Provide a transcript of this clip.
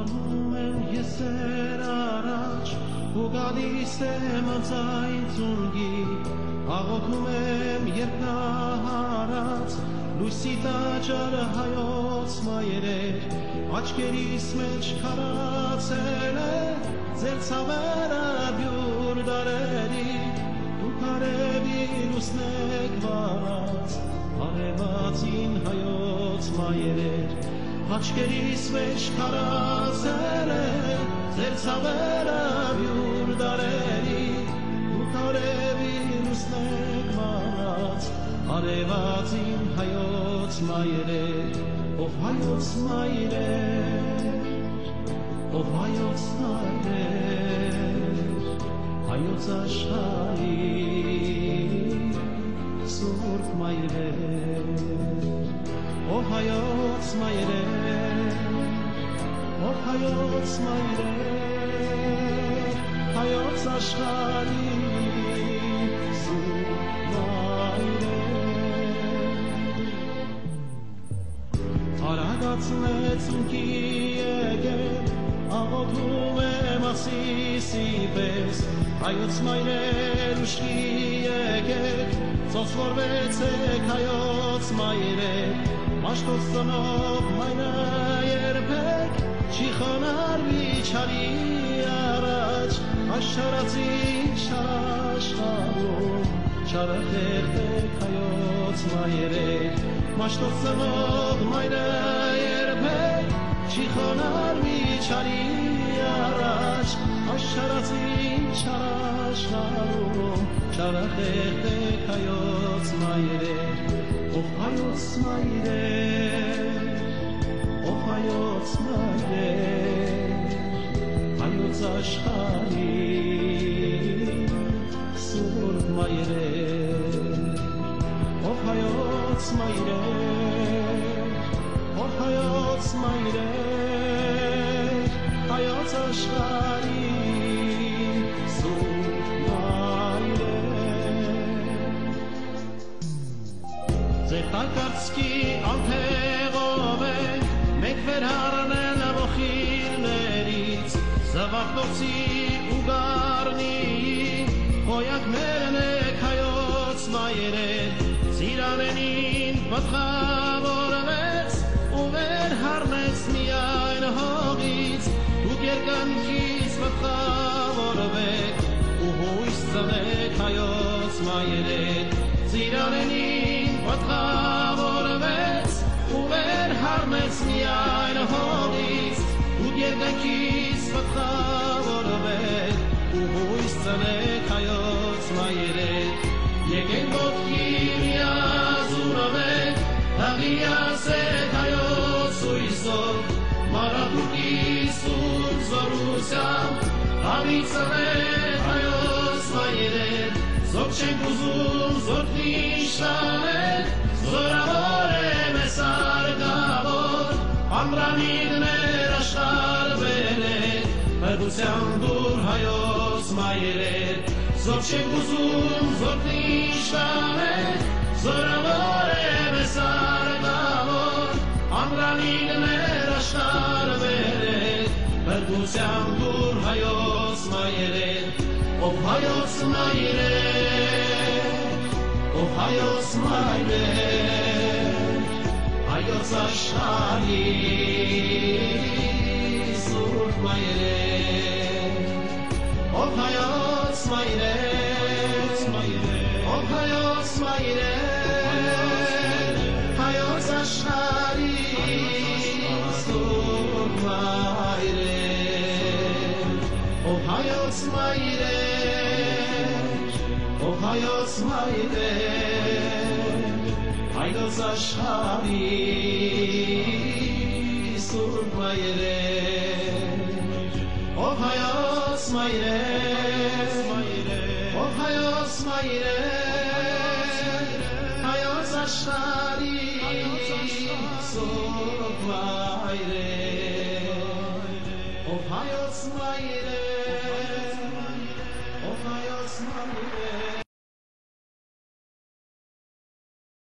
Անում եմ եսեր առաջ ու գալիս եմ անցային ծունգի աղոթում եմ երբ նա հարած լույսի տաճարը հայոց մայրեր աչքերիս մեջ քարացել է ձեր ցավերը բյուր դարերի դուք արևի լուսն եք վառած արևածին հայոց մայրեր աչքերիս մեջ քարացել է ձեր ցավերը բյուր դարերի դուք արևի լուսն եք վառած արևածին հայոց մայրեր ով հայոց մայրեր ով հայոց մայրեր հայոց աշխարհի սուրբ մայրեր ով հայոց մայրեր ով հայոց մայրեր հայոց աշխարհի սուրբ Արագացնեց ունքի եկել, աղոթում եմ ասիսի պես, հայոց մայրեր ուշքի եկեք, ծոցվորվեցեք հայոց մայրեր, մաշտոց ծնող մայրը երբեք, չի խոնարհվի չարի առաջ, աշխարհածին շարաշխարում, չարը խեղդեք հայոց մայրեր, Մաշտոց ծնող մայրը երբեք չի խոնարհվի չարի առաջ աշխարհածին չարաշխարում չարը խեղդեք հայոց մայրեր ով հայոց մայրեր ով հայոց մայրեր հայոց աշխարհի սուրբ մայրեր ով հայոց մայրեր, ով հայոց մայրեր, հայոց աշխարհի սուրբ մայրեր Ձեր տակարծքի անթեղով ենք, մենք վերհառնել ողիլներից, զվարթոցի ու գառնիի, հոյակներն եք հայոց մայրեր, Սիրանենին պատխավորվեց ու վերհառնեց միայն հողից դուք երկնքից պատխավորվեք ու հույս ծնեք հայոց մայրեր Սիրանենին պատխավորվեց ու վերհառնեց միայն հողից դուք երկնքից պատխավորվեք ու հույս ծնեք հայոց մայրեր Եկեք ոտքի միազուրվեք, հաղիասեք հայոց ույսով, մարատուկի սուրբ զորությամբ, հավիցնեք հայոց մայրեր, զոք չենք ուզում զորքնի շտանել, զորավոր է մեզ արգավոր, ամրամիդներ աշխար բերեք, հրդության դուր հայոց մայրեր, Զոք չենք ուզում զորքնի շտանել, զորավոր է մեզ արգավոր, ամրանիներ աշխար բերեք, հրդության դուր հայոց մայրեր, ով հայոց մայրեր, ով հայոց մայրեր, հայոց աշխարհի սուրբ մայրեր, ով հայոց մայրեր, ով հայոց մայրեր, հայոց աշխարհի սուրբ մայրեր, ով հայոց մայրեր, ով հայոց մայրեր, հայոց աշխարհի սուրբ մայրեր, ով հայոց մայրեր, ով հայոց մայրեր, հայոց աշխարհի սուրբ մայրեր, ով հայոց մայրեր